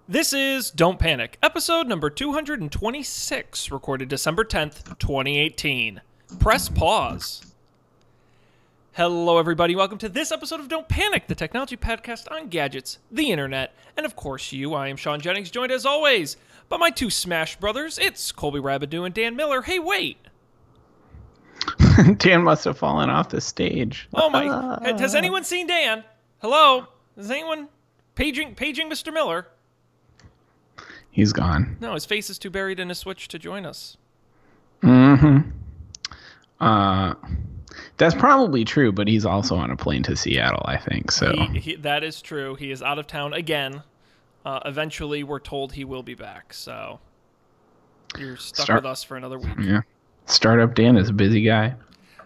This is Don't Panic, episode number 226, recorded December 10th, 2018. Press pause. Hello, everybody. Welcome to this episode of Don't Panic, the technology podcast on gadgets, the internet, and of course you. I am Sean Jennings, joined as always by my two Smash brothers. It's Colby Rabideau and Dan Miller. Hey, wait. Dan must have fallen off the stage. Oh, my. Has anyone seen Dan? Hello? Is anyone paging Mr. Miller? He's gone. No, his face is too buried in his Switch to join us. Mm-hmm. That's probably true, but he's also on a plane to Seattle, I think. So that is true. He is out of town again. Eventually, we're told he will be back. So you're stuck with us for another week. Yeah. Startup Dan is a busy guy.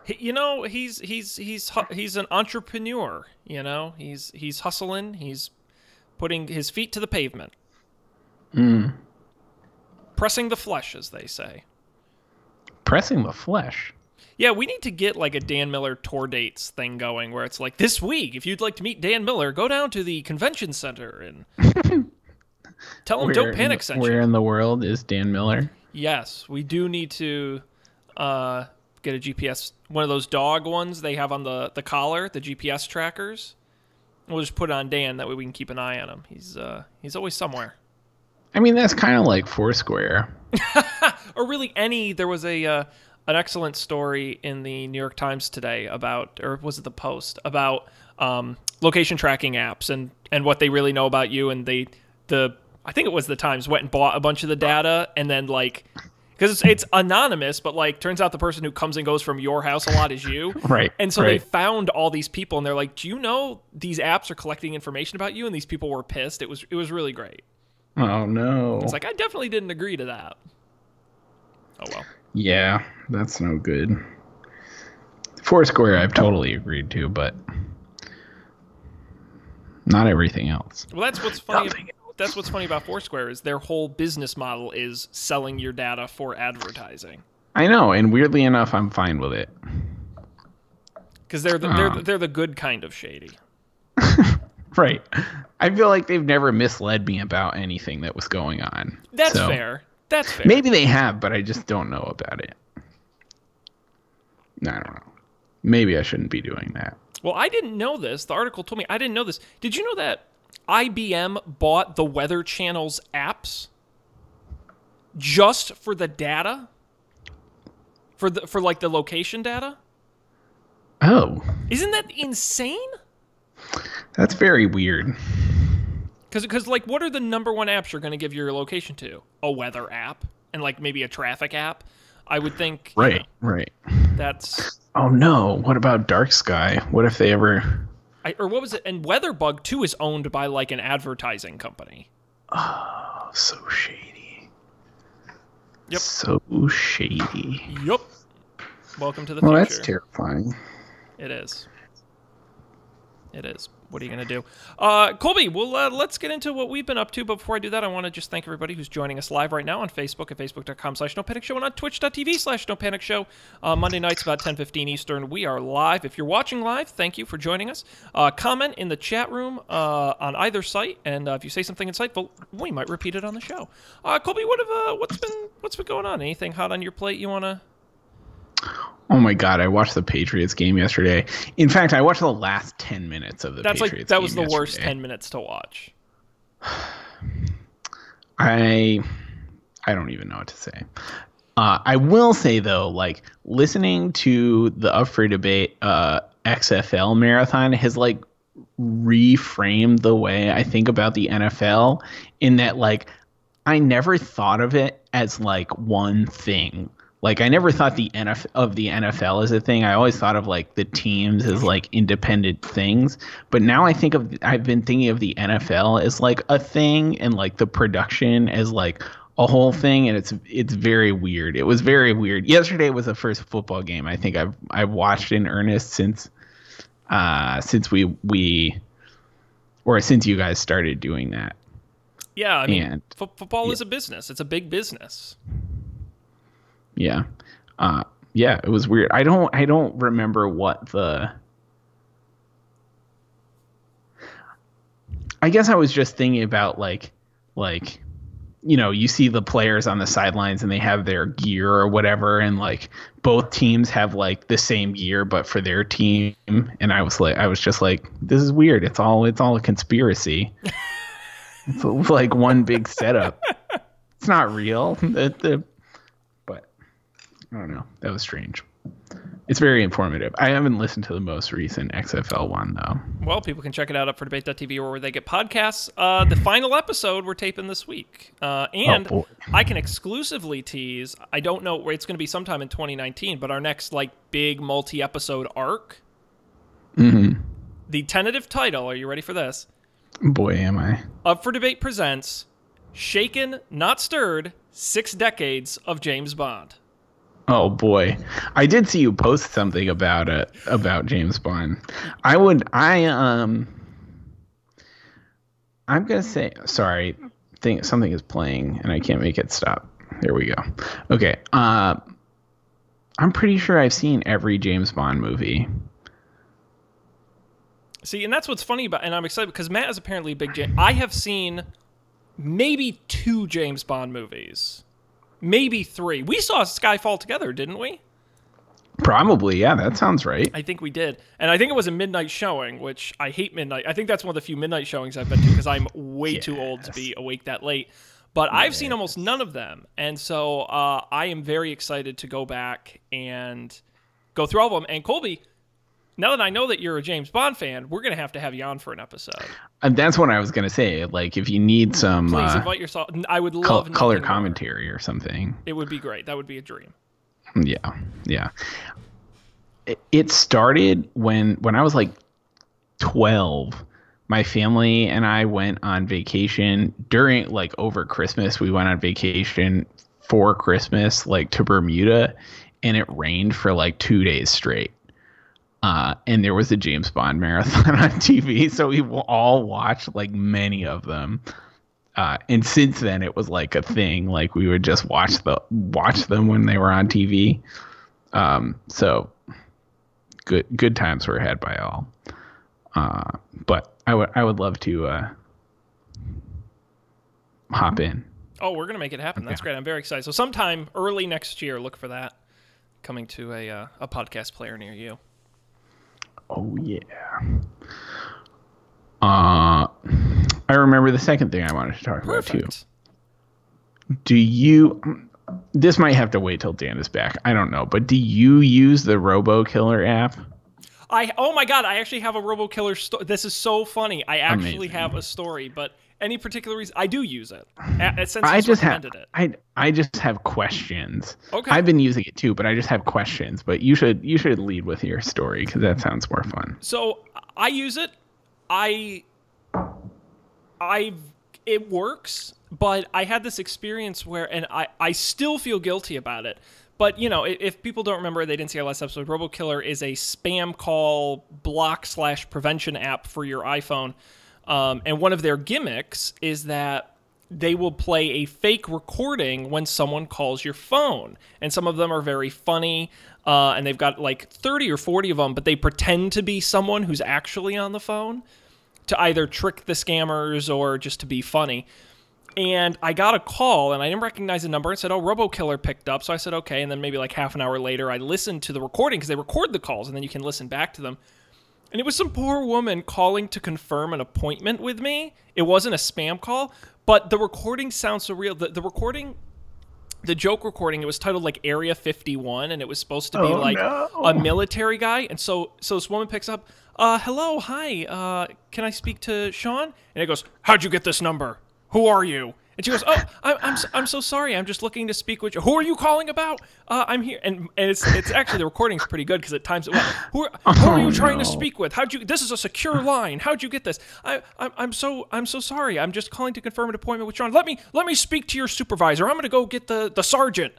He's an entrepreneur. You know, he's hustling. He's putting his feet to the pavement. Pressing the flesh, as they say. Pressing the flesh? Yeah, we need to get like a Dan Miller tour dates thing going where it's like, this week, if you'd like to meet Dan Miller, go down to the convention center and tell him Don't Panic sent you. Where in the world is Dan Miller? Yes, we do need to get a GPS, one of those dog ones they have on the collar, the GPS trackers. We'll just put it on Dan, that way we can keep an eye on him. He's always somewhere. I mean, that's kind of like Foursquare. Or really there was an excellent story in the New York Times today about, or was it the Post, about location tracking apps and what they really know about you. And I think it was the Times, went and bought a bunch of the data and then because it's anonymous, but turns out the person who comes and goes from your house a lot is you. Right. And so they found all these people and they're like, do you know these apps are collecting information about you? And these people were pissed. It was really great. Oh, no. It's like, I definitely didn't agree to that. Oh, well. Yeah, that's no good. Foursquare, I've totally agreed to, but not everything else. Well, that's what's funny. That's what's funny about Foursquare is their whole business model is selling your data for advertising. I know, and weirdly enough, I'm fine with it. Because they're the good kind of shady. Right. I feel like they've never misled me about anything that was going on. That's fair. That's fair. Maybe they have, but I just don't know about it. I don't know. Maybe I shouldn't be doing that. Well, I didn't know this. The article told me I didn't know this. Did you know that IBM bought the Weather Channel's apps just for the data? For the location data? Oh. Isn't that insane? That's very weird. Because what are the number one apps you're going to give your location to? A weather app and maybe a traffic app. I would think. Right. That's. Oh no! What about Dark Sky? What if they ever? Or what was it? And WeatherBug too is owned by an advertising company. Oh, so shady. Yep. So shady. Yep. Welcome to the future. Well, that's terrifying. It is. What are you going to do? Colby, well, let's get into what we've been up to. But before I do that, I want to just thank everybody who's joining us live right now on Facebook at facebook.com/NoPanicShow and on twitch.tv/NoPanicShow. Monday nights about 10:15 Eastern. We are live. If you're watching live, thank you for joining us. Comment in the chat room on either site, and if you say something insightful, we might repeat it on the show. Colby, what's been going on? Anything hot on your plate you want to... Oh my God, I watched the Patriots game yesterday. In fact, I watched the last 10 minutes of the Patriots game. That was the worst 10 minutes to watch. I don't even know what to say. I will say, though, listening to the Up for Debate XFL marathon has, reframed the way I think about the NFL in that, I never thought of it as, one thing. I never thought of the NFL as a thing. I always thought of the teams as independent things. But now I've been thinking of the NFL as a thing and the production as a whole thing. And it's very weird. It was very weird. Yesterday was the first football game I think I've watched in earnest since we since you guys started doing that. Yeah, I mean, football is a business. It's a big business. Yeah. Yeah, it was weird. I don't remember what I guess I was just thinking about like, you see the players on the sidelines and they have their gear or whatever, and like both teams have like the same gear but for their team. And I was just like, this is weird. It's all a conspiracy. It's like one big setup. It's not real. But I don't know. That was strange. It's very informative. I haven't listened to the most recent XFL one, though. Well, people can check it out up for debate.tv or where they get podcasts. The final episode we're taping this week. And I can exclusively tease, I don't know where it's going to be sometime in 2019, but our next like big multi-episode arc. Mm-hmm. The tentative title, are you ready for this? Boy, am I. Up for Debate presents Shaken, Not Stirred, 6 Decades of James Bond. Oh boy, I did see you post something about James Bond. I'm gonna say sorry. Something is playing and I can't make it stop. There we go. Okay. I'm pretty sure I've seen every James Bond movie. See, and that's what's funny about, and I'm excited because Matt is apparently a big I have seen maybe 2 James Bond movies. Maybe 3. We saw Skyfall together, didn't we? Probably, yeah. That sounds right. I think we did. And I think it was a midnight showing, which I hate midnight. I think that's one of the few midnight showings I've been to because I'm way too old to be awake that late. But I've seen almost none of them. And so I am very excited to go back and go through all of them. And Colby, now that I know that you're a James Bond fan, we're going to have you on for an episode. And that's what I was going to say. Like, if you need some... Please invite yourself. I would love... color commentary or something. It would be great. That would be a dream. Yeah. It started when I was like 12. My family and I went on vacation during, like, over Christmas. We went on vacation for Christmas, like, to Bermuda. And it rained for, like, 2 days straight. And there was a James Bond marathon on TV, so we all watched like many of them. And since then, it was like a thing. Like we would just watch them when they were on TV. So good times were had by all. But I would love to hop in. Oh, we're gonna make it happen. That's great. I'm very excited. So sometime early next year, look for that coming to a podcast player near you. Oh, yeah. I remember the second thing I wanted to talk about, too. Do you... This might have to wait till Dan is back. I don't know. But do you use the RoboKiller app? Oh, my God. I actually have a RoboKiller story. This is so funny. I actually have a story, but any particular reason? I do use it. Since I just recommended it. I just have questions. Okay. I've been using it too, but I just have questions. But you should lead with your story because that sounds more fun. So I use it. It works, but I had this experience where, and I still feel guilty about it. But, if people don't remember, they didn't see our last episode, RoboKiller is a spam call block/prevention app for your iPhone. And one of their gimmicks is that they will play a fake recording when someone calls your phone. And some of them are very funny, and they've got like 30 or 40 of them, but they pretend to be someone who's actually on the phone to either trick the scammers or just to be funny. And I got a call, and I didn't recognize the number, and said, RoboKiller picked up. So I said, okay. And then maybe like half an hour later, I listened to the recording, because they record the calls, and then you can listen back to them. And it was some poor woman calling to confirm an appointment with me. It wasn't a spam call, but the recording sounds so real. The recording, the joke recording, it was titled like Area 51, and it was supposed to be a military guy. And so this woman picks up, hello, hi, can I speak to Sean? And it goes, how'd you get this number? Who are you? And she goes, I'm so sorry. I'm just looking to speak with you. Who are you calling about? I'm here. And it's actually, the recording's pretty good because at times it well. Who are you trying to speak with? This is a secure line. How'd you get this? I'm so sorry. I'm just calling to confirm an appointment with Sean. Let me speak to your supervisor. I'm going to go get the sergeant.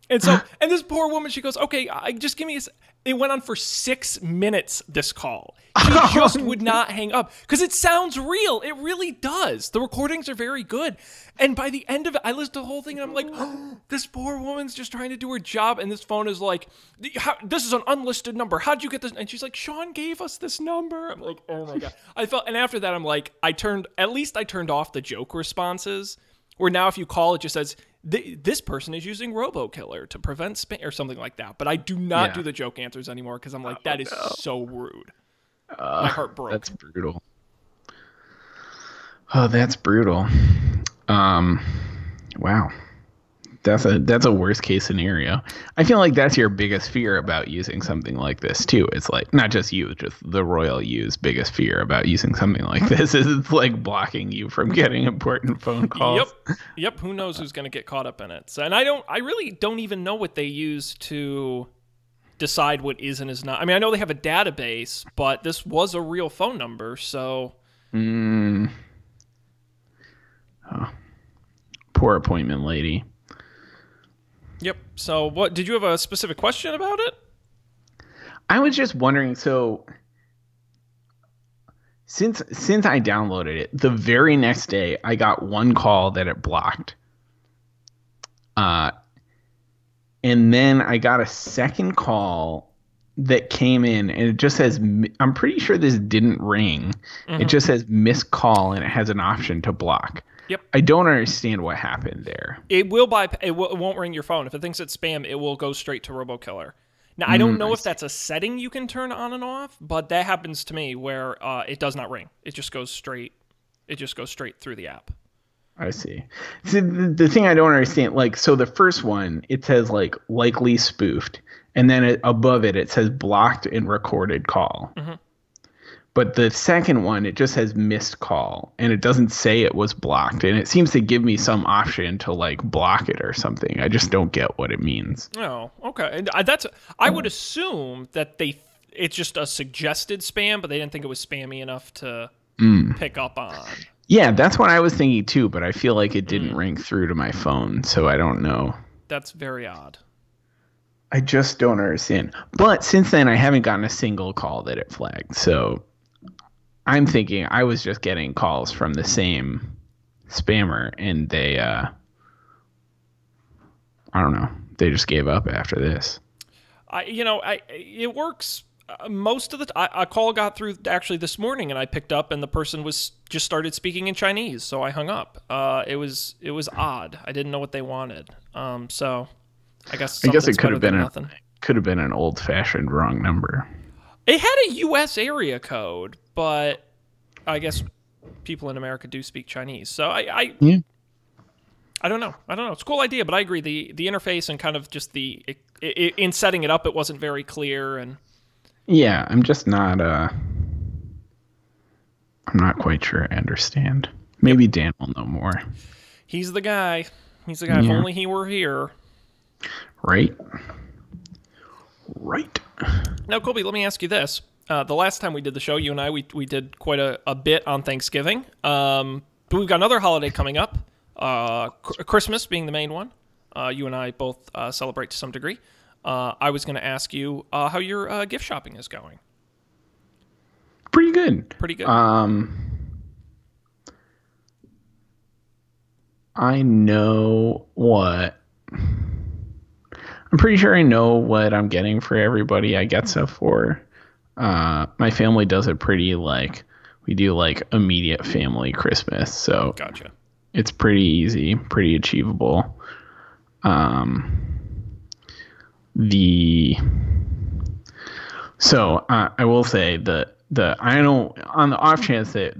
And so, and this poor woman, she goes, okay, just give me it went on for 6 minutes, this call. She just would not hang up because it sounds real. It really does. The recordings are very good. And by the end of it, I listened to the whole thing and I'm like, oh, this poor woman's just trying to do her job. And this phone is like, this is an unlisted number. How'd you get this? And she's like, Sean gave us this number. I'm like, oh my God. And after that, I'm like, I turned off the joke responses where now if you call, it just says, this person is using RoboKiller to prevent spam or something like that. But I do not do the joke answers anymore because I'm like, that is so rude. My heart broke. That's brutal. Oh, that's brutal. Wow. That's a worst case scenario. I feel like that's your biggest fear about using something like this too. It's like not just you, just the royal you's biggest fear about using something like this is it's like blocking you from getting important phone calls. Yep. Who knows who's going to get caught up in it? So, and I really don't even know what they use to decide what is and is not. I mean, I know they have a database, but this was a real phone number, so. Oh. Poor appointment lady. Yep. So what did you have a specific question about it? I was just wondering, so since I downloaded it, the very next day I got one call that it blocked. And then I got a second call that came in and it just says, I'm pretty sure this didn't ring. Mm-hmm. It just says missed call and it has an option to block. Yep. I don't understand what happened there. It won't ring your phone. If it thinks it's spam, it will go straight to RoboKiller. Now, I don't know if that's a setting you can turn on and off, but that happens to me where it does not ring. It just goes straight. It just goes straight through the app. I see. See, the thing I don't understand, like, so the first one, it says, like, likely spoofed. And then above it says blocked and recorded call. Mm-hmm. But the second one, it just says missed call. And it doesn't say it was blocked. And it seems to give me some option to, like, block it or something. I just don't get what it means. Oh, okay. And I would assume that it's just a suggested spam, but they didn't think it was spammy enough to pick up on. Yeah, that's what I was thinking too, but I feel like it didn't ring through to my phone, so I don't know. That's very odd. I just don't understand. But since then, I haven't gotten a single call that it flagged, so I'm thinking I was just getting calls from the same spammer, and they, I don't know, they just gave up after this. It works. Most of a call got through actually this morning, and I picked up, and the person just started speaking in Chinese, so I hung up. It was odd. I didn't know what they wanted. So I guess it could have been an old-fashioned wrong number. It had a U.S. area code, but I guess people in America do speak Chinese. So I don't know. It's a cool idea, but I agree. The interface and kind of just in setting it up, it wasn't very clear. And yeah, I'm just not. I'm not quite sure I understand. Maybe Dan will know more. He's the guy. Yeah. If only he were here. Right. Now, Colby, let me ask you this. The last time we did the show, you and I, we did quite a bit on Thanksgiving. But we've got another holiday coming up, Christmas being the main one. You and I both celebrate to some degree. I was going to ask you how your gift shopping is going. Pretty good. I know what... I'm pretty sure I know what I'm getting for everybody I get stuff for. My family does it pretty, like, we do, like, immediate family Christmas. So gotcha. It's pretty easy, pretty achievable. So I will say that I don't, on the off chance that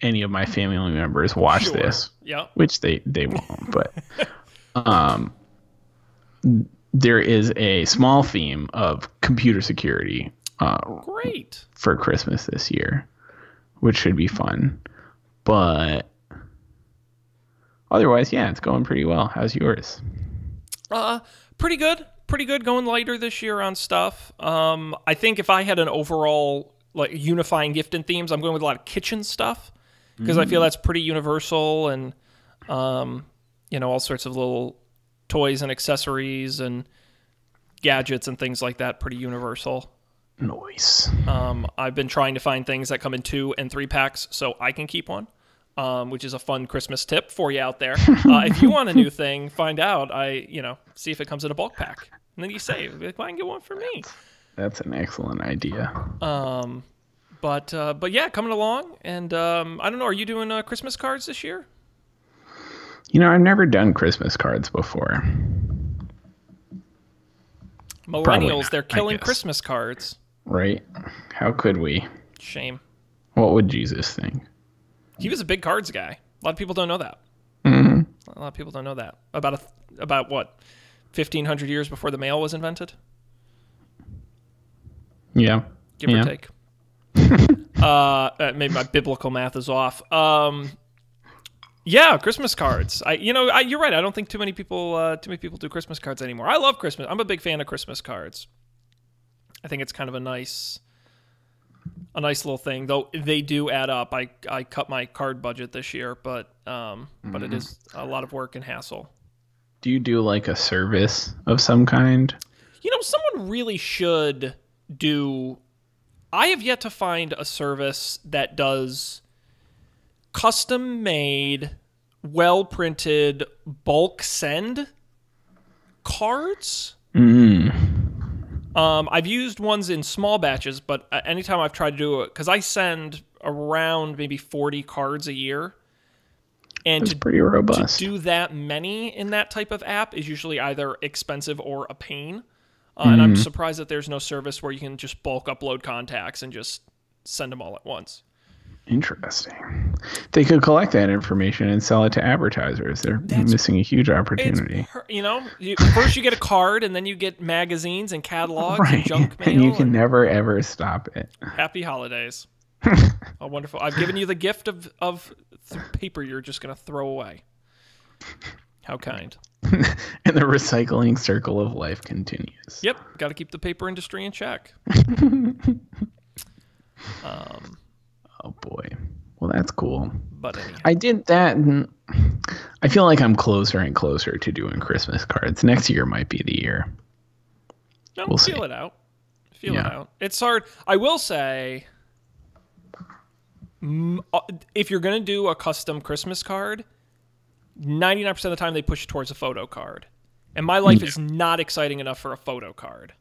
any of my family members watch this, which they won't, but there is a small theme of computer security great for Christmas this year, which should be fun. But otherwise, yeah, it's going pretty well. How's yours? Pretty good. Going lighter this year on stuff. I think if I had an overall like unifying gift and themes, I'm going with a lot of kitchen stuff because I feel that's pretty universal and all sorts of little toys and accessories and gadgets and things like that pretty universal. Nice. I've been trying to find things that come in 2 and 3 packs so I can keep one, which is a fun Christmas tip for you out there. If you want a new thing, find out. See if it comes in a bulk pack. And then you say, I can get one for me. That's an excellent idea. But yeah, coming along. And I don't know, are you doing Christmas cards this year? I've never done Christmas cards before. Millennials, they're killing Christmas cards. Right? How could we? Shame. What would Jesus think? He was a big cards guy. A lot of people don't know that. Mm-hmm. A lot of people don't know that. About what? 1,500 years before the mail was invented? Yeah. Give or take. Maybe my biblical math is off. Yeah, Christmas cards. You're right. I don't think too many people do Christmas cards anymore. I love Christmas. I'm a big fan of Christmas cards. I think it's kind of a nice little thing, though they do add up. I cut my card budget this year, but it is a lot of work and hassle. Do you do like a service of some kind? Someone really should do. I have yet to find a service that does custom made, well printed, bulk send cards. I've used ones in small batches, but anytime I've tried to do it, because I send around maybe 40 cards a year. And that's pretty robust. To do that many in that type of app is usually either expensive or a pain. And I'm surprised that there's no service where you can just bulk upload contacts and just send them all at once. Interesting. They could collect that information and sell it to advertisers. They're missing a huge opportunity. First you get a card, and then you get magazines and catalogs and junk mail. And you can never, ever stop it. Happy holidays. Oh, wonderful. I've given you the gift of paper you're just going to throw away. How kind. And the recycling circle of life continues. Yep. Got to keep the paper industry in check. Oh boy. Well, that's cool. But anyhow. I did that, and I feel like I'm closer and closer to doing Christmas cards. Next year might be the year. No, we'll feel it out. Feel it out. It's hard. I will say, if you're going to do a custom Christmas card, 99% of the time they push towards a photo card. And my life is not exciting enough for a photo card.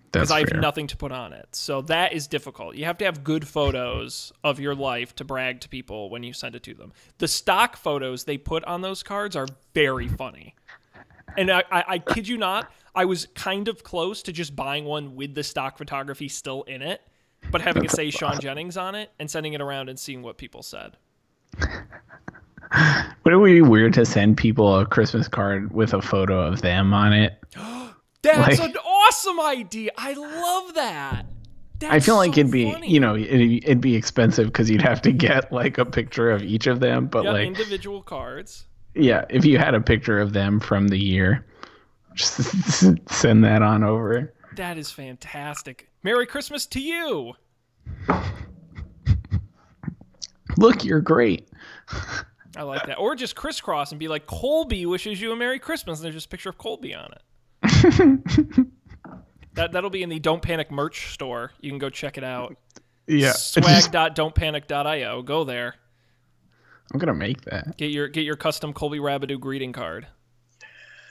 Because I have nothing to put on it. So that is difficult. You have to have good photos of your life to brag to people when you send it to them. The stock photos they put on those cards are very funny. And I kid you not, I was kind of close to just buying one with the stock photography still in it, but having it say Sean Jennings on it and sending it around and seeing what people said. Would it be weird to send people a Christmas card with a photo of them on it? That's an awesome idea. I love that. I feel like it'd be, it'd be expensive because you'd have to get like a picture of each of them, but like individual cards. Yeah, if you had a picture of them from the year, just send that on over. That is fantastic. Merry Christmas to you. Look, you're great. I like that. Or just crisscross and be like, Colby wishes you a Merry Christmas, and there's just a picture of Colby on it. That'll be in the Don't Panic merch store. You can go check it out. Yeah. Swag.don'tpanic.io. Go there. I'm gonna make that. Get your custom Colby Rabidou greeting card.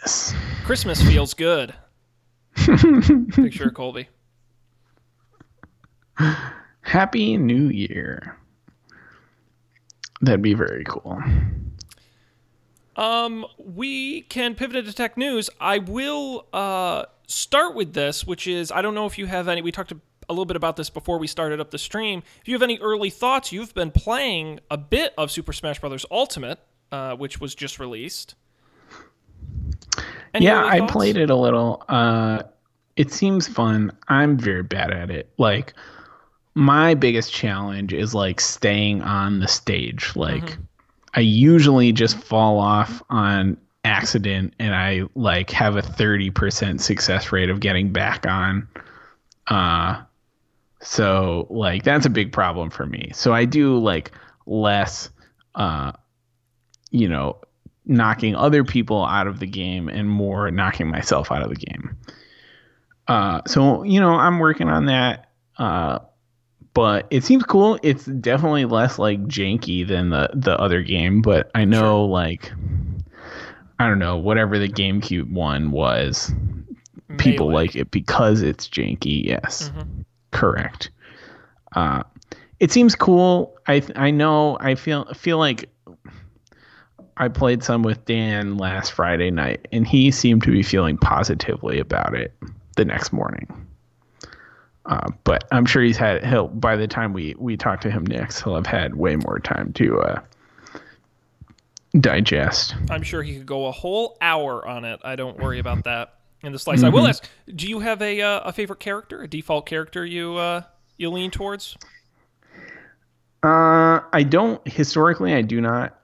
Yes. Christmas feels good. Picture of Colby. Happy New Year. That'd be very cool. We can pivot into tech news. I will start with this, which is, I don't know if you have any, we talked a little bit about this before we started up the stream. If you have any early thoughts, you've been playing a bit of Super Smash Bros. Ultimate, which was just released. I played it a little. It seems fun. I'm very bad at it. Like, my biggest challenge is like staying on the stage. Like, I usually just fall off on accident, and I like have a 30% success rate of getting back on. So like that's a big problem for me. So I do like less, knocking other people out of the game and more knocking myself out of the game. So, I'm working on that. But it seems cool. It's definitely less like janky than the other game, but I know like I don't know, whatever the GameCube one was, people like it because it's janky. Yes. Mm-hmm. Correct. It seems cool. I know I feel like I played some with Dan last Friday night and he seemed to be feeling positively about it the next morning. But I'm sure he'll by the time we talk to him next, he'll have had way more time to digest. I'm sure he could go a whole hour on it. I don't worry about that in the slice. Mm-hmm. I will ask, do you have a favorite character, a default character you lean towards? I don't. Historically, I do not.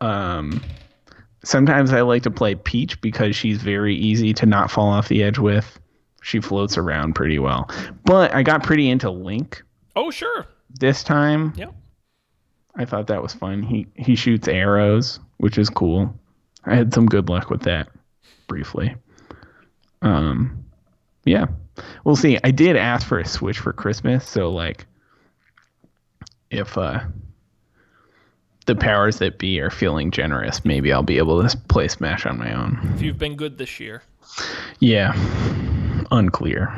Sometimes I like to play Peach because she's very easy to not fall off the edge with. She floats around pretty well. But I got pretty into Link. Oh, sure. This time. Yeah. I thought that was fun. He shoots arrows, which is cool. I had some good luck with that briefly. Yeah. We'll see. I did ask for a Switch for Christmas, so like if the powers that be are feeling generous, maybe I'll be able to play Smash on my own. If you've been good this year. Yeah. Unclear,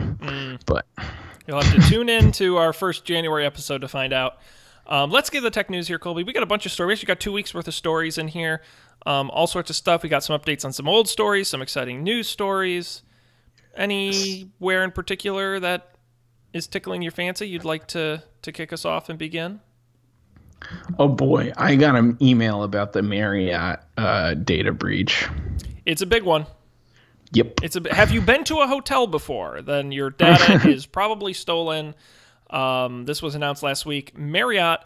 but you'll have to tune in to our first January episode to find out. Let's get the tech news here, Colby. We got a bunch of stories. We got 2 weeks worth of stories in here, all sorts of stuff. We got some updates on some old stories, some exciting news stories. Anywhere in particular that is tickling your fancy you'd like to kick us off and begin? Oh boy, I got an email about the Marriott data breach. It's a big one. Yep. Have you been to a hotel before? Then your data is probably stolen. This was announced last week. Marriott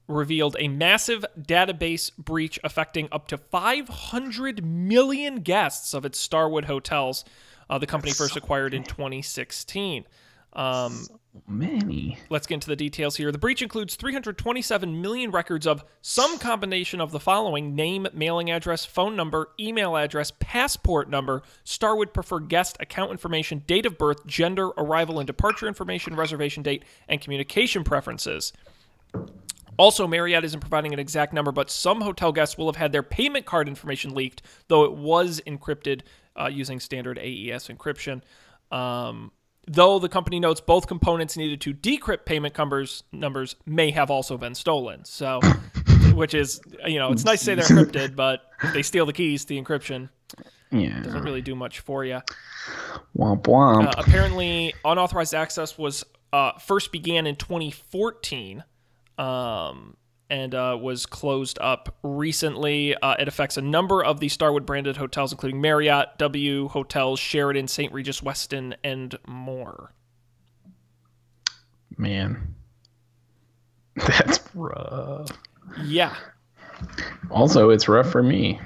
revealed a massive database breach affecting up to 500 million guests of its Starwood hotels. The company first acquired in 2016. So many. Let's get into the details here. The breach includes 327 million records of some combination of the following: name, mailing address, phone number, email address, passport number, Starwood preferred guest, account information, date of birth, gender, arrival and departure information, reservation date, and communication preferences. Also, Marriott isn't providing an exact number, but some hotel guests will have had their payment card information leaked, though it was encrypted using standard AES encryption. Though the company notes both components needed to decrypt payment numbers may have also been stolen. So, which is, it's nice to say they're encrypted, but if they steal the keys to the encryption, doesn't really do much for you. Womp womp. Apparently, unauthorized access first began in 2014 and was closed up recently. It affects a number of the Starwood branded hotels, including Marriott, W Hotels, Sheraton, St. Regis, Westin, and more. Man, that's rough. Yeah. Also, it's rough for me.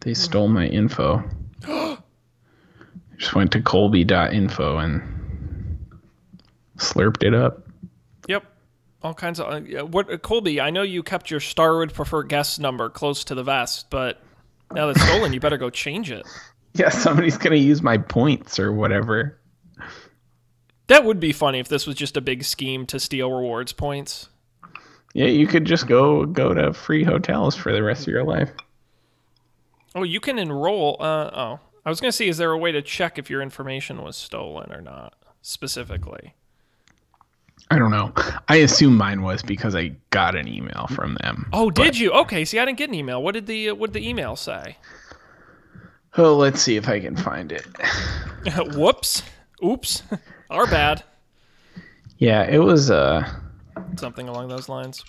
They stole my info. Just went to colby.info and slurped it up. Yep. All kinds of... Colby, I know you kept your Starwood preferred guest number close to the vest, but now that it's stolen, you better go change it. Yeah, somebody's going to use my points or whatever. That would be funny if this was just a big scheme to steal rewards points. Yeah, you could just go to free hotels for the rest of your life. Oh, you can enroll... I was going to see, is there a way to check if your information was stolen or not, specifically? I don't know. I assume mine was because I got an email from them. Oh, did you? Okay, see, I didn't get an email. What did the email say? Oh, let's see if I can find it. Whoops. Oops. Our bad. Yeah, it was something along those lines.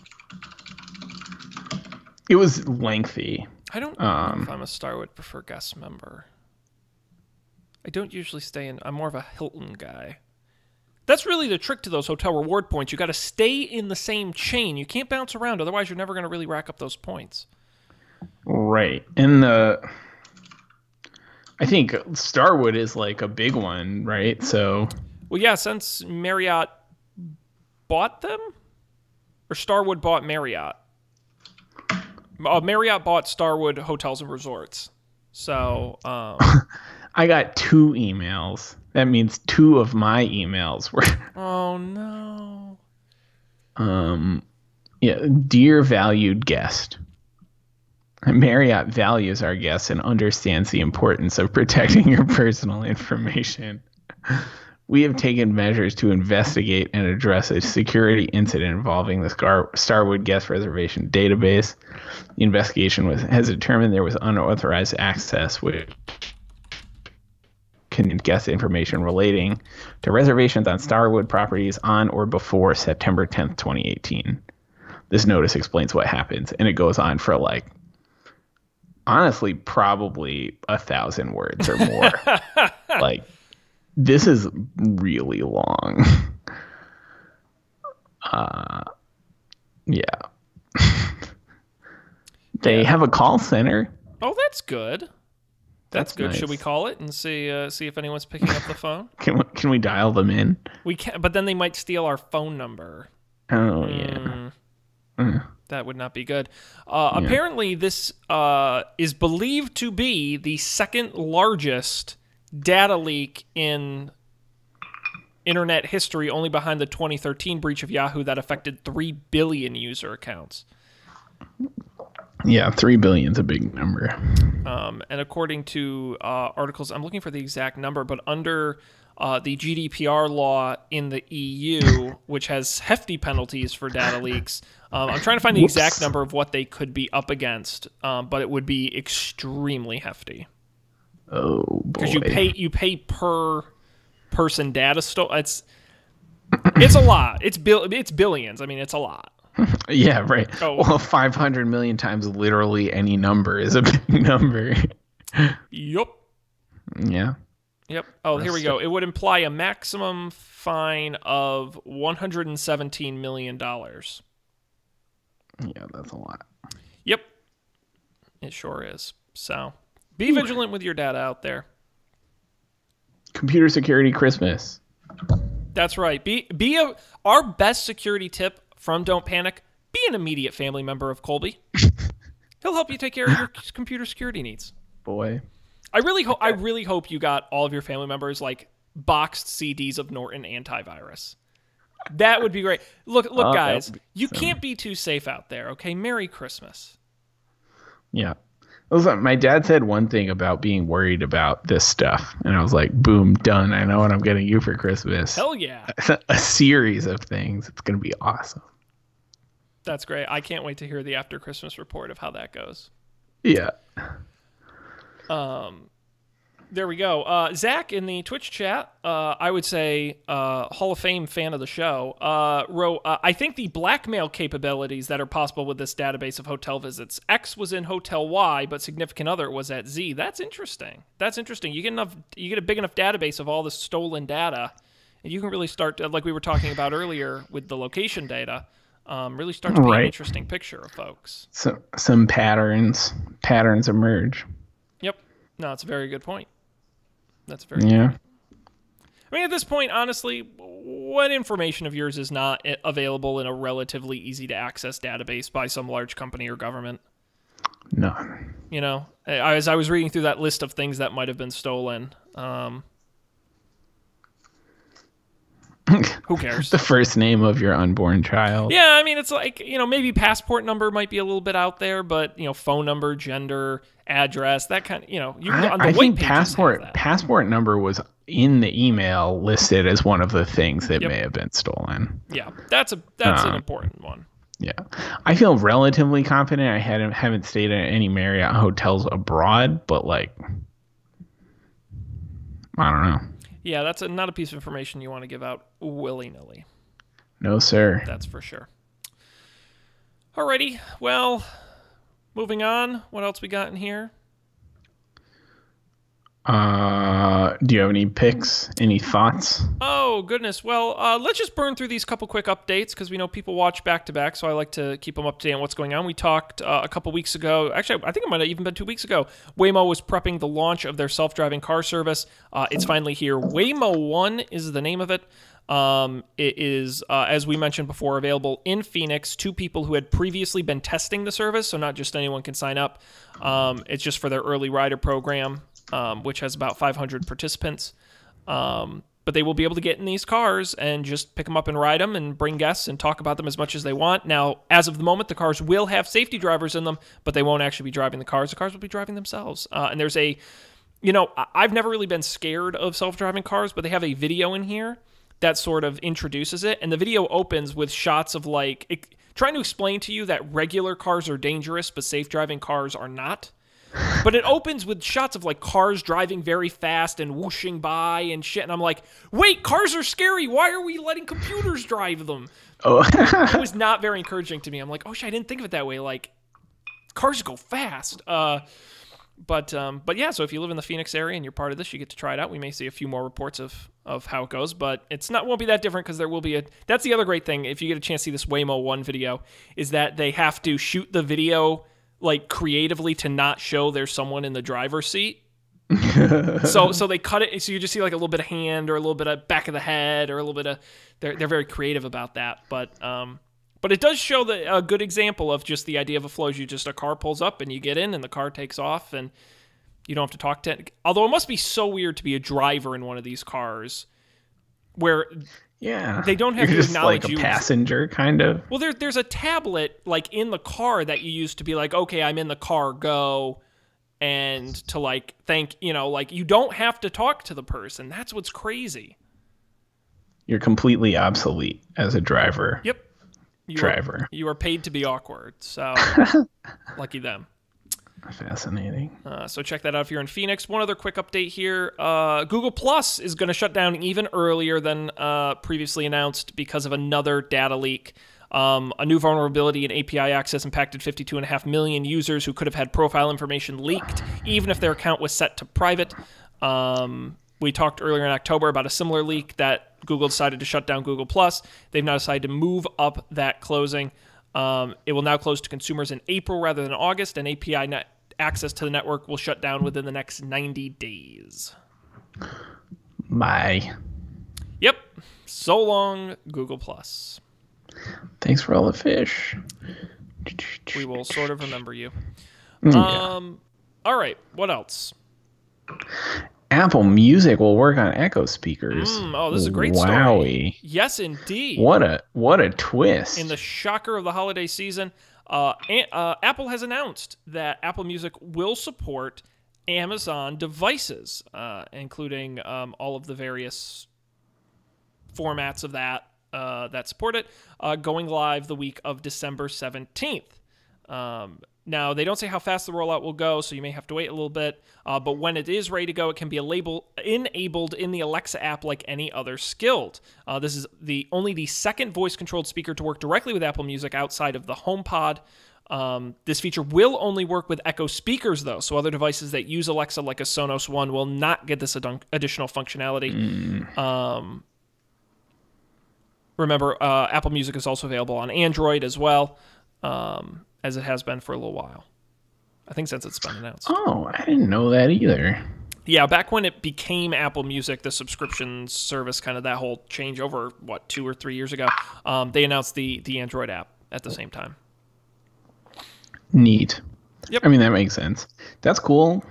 It was lengthy. I don't know if I'm a Starwood preferred guest member. I don't usually stay in... I'm more of a Hilton guy. That's really the trick to those hotel reward points. You got to stay in the same chain. You can't bounce around, otherwise you're never going to really rack up those points. Right. And I think Starwood is like a big one, right? So... Well, yeah, since Marriott bought them? Or Starwood bought Marriott? Marriott bought Starwood Hotels and Resorts. So, I got 2 emails. That means 2 of my emails were. Oh no. Yeah, dear valued guest. Marriott values our guests and understands the importance of protecting your personal information. We have taken measures to investigate and address a security incident involving the Starwood guest reservation database. The investigation has determined there was unauthorized access, which can guest information relating to reservations on Starwood properties on or before September 10th, 2018. This notice explains what happens, and it goes on for like, honestly, probably 1,000 words or more. Like, this is really long. Yeah. They have a call center. Oh, that's good. That's good. Nice. Should we call it and see if anyone's picking up the phone? Can we dial them in? We can, but then they might steal our phone number. Oh, yeah. That would not be good. Apparently, this is believed to be the second largest data leak in internet history, only behind the 2013 breach of Yahoo that affected 3 billion user accounts. Yeah, 3 billion's a big number. And according to articles, I'm looking for the exact number, but under the GDPR law in the EU, which has hefty penalties for data leaks, I'm trying to find the exact number of what they could be up against, but it would be extremely hefty. Oh boy! Because you pay per person data it's a lot. It's billions. I mean, it's a lot. Yeah, right. Oh. Well, 500 million times literally any number is a big number. Yup. Yeah. Yep. Oh, here we go. It would imply a maximum fine of $117 million. Yeah, that's a lot. Yep. It sure is. So be vigilant with your data out there. Computer security Christmas. That's right. Our best security tip from Don't Panic, be an immediate family member of Colby. He'll help you take care of your computer security needs. Boy. I really hope you got all of your family members like boxed CDs of Norton antivirus. That would be great. Look, guys, you can't be too safe out there, okay? Merry Christmas. Yeah. Listen, my dad said one thing about being worried about this stuff, and I was like, boom, done. I know what I'm getting you for Christmas. Hell yeah. A series of things. It's going to be awesome. That's great. I can't wait to hear the after Christmas report of how that goes. Yeah. There we go. Zach in the Twitch chat, I would say Hall of Fame fan of the show, wrote, I think the blackmail capabilities that are possible with this database of hotel visits. X was in Hotel Y, but significant other was at Z. That's interesting. You get a big enough database of all the stolen data, and you can really start, like we were talking about earlier with the location data, really start to paint an interesting picture of folks. So some patterns emerge. Yep. No, that's a very good point. That's very good. I mean, at this point, honestly, what information of yours is not available in a relatively easy to access database by some large company or government? None. You know, as I was reading through that list of things that might have been stolen, who cares? The first name of your unborn child. Yeah, I mean, it's like, maybe passport number might be a little bit out there, but, phone number, gender, address, that kind of, I think passport number was in the email listed as one of the things that may have been stolen. Yeah, that's an important one. Yeah. I feel relatively confident. I haven't stayed at any Marriott hotels abroad, but I don't know. Yeah, that's not a piece of information you want to give out willy-nilly. No, sir. That's for sure. Alrighty, well, moving on. What else we got in here? Do you have any picks? Any thoughts? Oh, goodness. Well, let's just burn through these couple quick updates because we know people watch back to back, so I like to keep them up to date on what's going on. We talked a couple weeks ago. Actually, I think it might have even been 2 weeks ago. Waymo was prepping the launch of their self-driving car service. It's finally here. Waymo One is the name of it. It is, as we mentioned before, available in Phoenix to people who had previously been testing the service, so not just anyone can sign up. It's just for their early rider program, which has about 500 participants. But they will be able to get in these cars and just pick them up and ride them and bring guests and talk about them as much as they want. Now, as of the moment, the cars will have safety drivers in them, but they won't actually be driving the cars. The cars will be driving themselves. And there's I've never really been scared of self-driving cars, but they have a video in here that sort of introduces it. And the video opens with shots of trying to explain to you that regular cars are dangerous, but safe driving cars are not. But it opens with shots of cars driving very fast and whooshing by and shit. And I'm like, wait, cars are scary. Why are we letting computers drive them? Oh, It was not very encouraging to me. I'm like, oh shit, I didn't think of it that way. Cars go fast. But yeah, so if you live in the Phoenix area and you're part of this, you get to try it out. We may see a few more reports of how it goes, but won't be that different because there will be that's the other great thing. If you get a chance to see this Waymo One video, is that they have to shoot the video creatively to not show there's someone in the driver's seat. so they cut it so you just see a little bit of hand or a little bit of back of the head or a little bit of they're very creative about that. But it does show a good example of just the idea of a flow. A car pulls up and you get in and the car takes off and you don't have to talk to it. Although it must be so weird to be a driver in one of these cars where they don't have You're to just acknowledge like a you. passenger, kind of. Well, there's a tablet in the car that you use to be okay, I'm in the car, go, and to thank you don't have to talk to the person. That's what's crazy. You're completely obsolete as a driver. Yep. You are paid to be awkward, so lucky them. Fascinating. So check that out if you're in Phoenix. One other quick update here. Google Plus is going to shut down even earlier than previously announced because of another data leak. A new vulnerability in API access impacted 52.5 million users who could have had profile information leaked, even if their account was set to private. We talked earlier in October about a similar leak that Google decided to shut down Google Plus. They've now decided to move up that closing. It will now close to consumers in April rather than August, and API access to the network will shut down within the next 90 days. Bye. Yep. So long, Google Plus. Thanks for all the fish. We will sort of remember you. Yeah. All right. What else? Apple Music will work on Echo speakers. Oh, this is a great story. Wowie. Yes, indeed. What a twist. In the shocker of the holiday season, Apple has announced that Apple Music will support Amazon devices, including all of the various formats of that support it, going live the week of December 17th. Now, they don't say how fast the rollout will go, so you may have to wait a little bit. But when it is ready to go, it can be enabled in the Alexa app like any other skilled. This is only the second voice-controlled speaker to work directly with Apple Music outside of the HomePod. This feature will only work with Echo speakers, though, so other devices that use Alexa, like a Sonos One, will not get this additional functionality. Remember, Apple Music is also available on Android as well. As it has been for a little while. I think since it's been announced. Oh, I didn't know that either. Yeah, back when it became Apple Music, the subscription service, kind of that whole change over, 2 or 3 years ago, they announced the Android app at the same time. Neat. Yep. I mean, that makes sense. That's cool.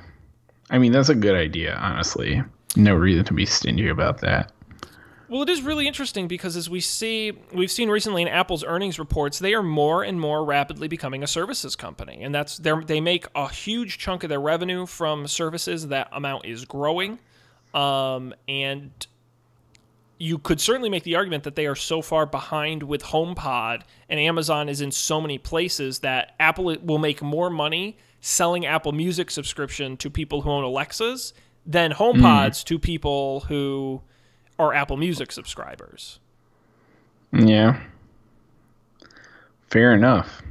I mean, that's a good idea, honestly. No reason to be stingy about that. Well, it is really interesting because as we've seen recently in Apple's earnings reports, they are more and more rapidly becoming a services company. And they make a huge chunk of their revenue from services. That amount is growing. And you could certainly make the argument that they are so far behind with HomePod and Amazon is in so many places that Apple will make more money selling Apple Music subscription to people who own Alexas than HomePods to people who are Apple Music subscribers. Yeah. Fair enough.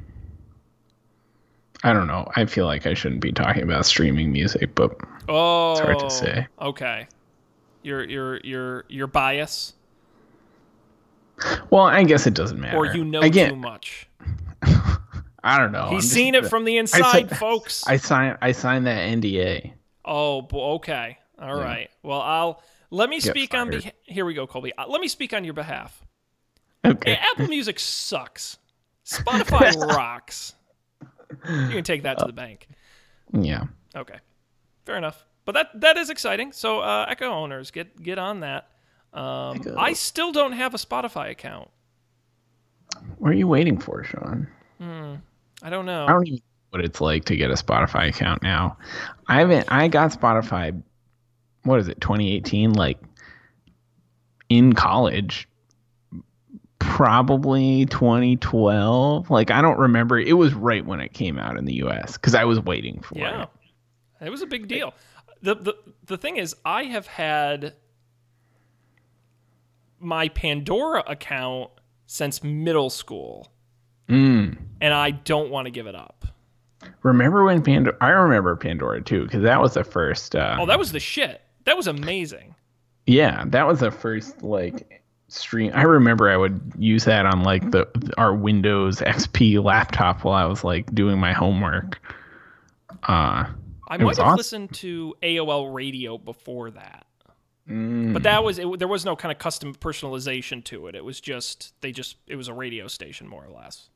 I don't know. I feel like I shouldn't be talking about streaming music, but it's hard to say. Okay. Your bias, Well, I guess it doesn't matter. or too much. I don't know. He's seen it from the inside, folks. I signed that NDA. Oh, okay. All right. Well, let me speak on here we go, Colby. Let me speak on your behalf. Okay. Apple Music sucks. Spotify rocks. You can take that to the bank. Yeah. Okay. Fair enough. But that is exciting. So Echo owners, get on that. I still don't have a Spotify account. What are you waiting for, Sean? I don't know. I don't even know what it's like to get a Spotify account now. I got Spotify, what is it, 2018, like in college. Probably 2012. Like, I don't remember. It was right when it came out in the US because I was waiting for it. Yeah. It was a big deal. The thing is, I have had my Pandora account since middle school. And I don't want to give it up. Remember when Pandora? I remember Pandora too, because that was the first. That was the shit. That was amazing. Yeah, that was the first like stream. I remember I would use that on like our Windows XP laptop while I was like doing my homework. I might have listened to AOL Radio before that. But that was there was no kind of custom personalization to it. It was just it was a radio station more or less.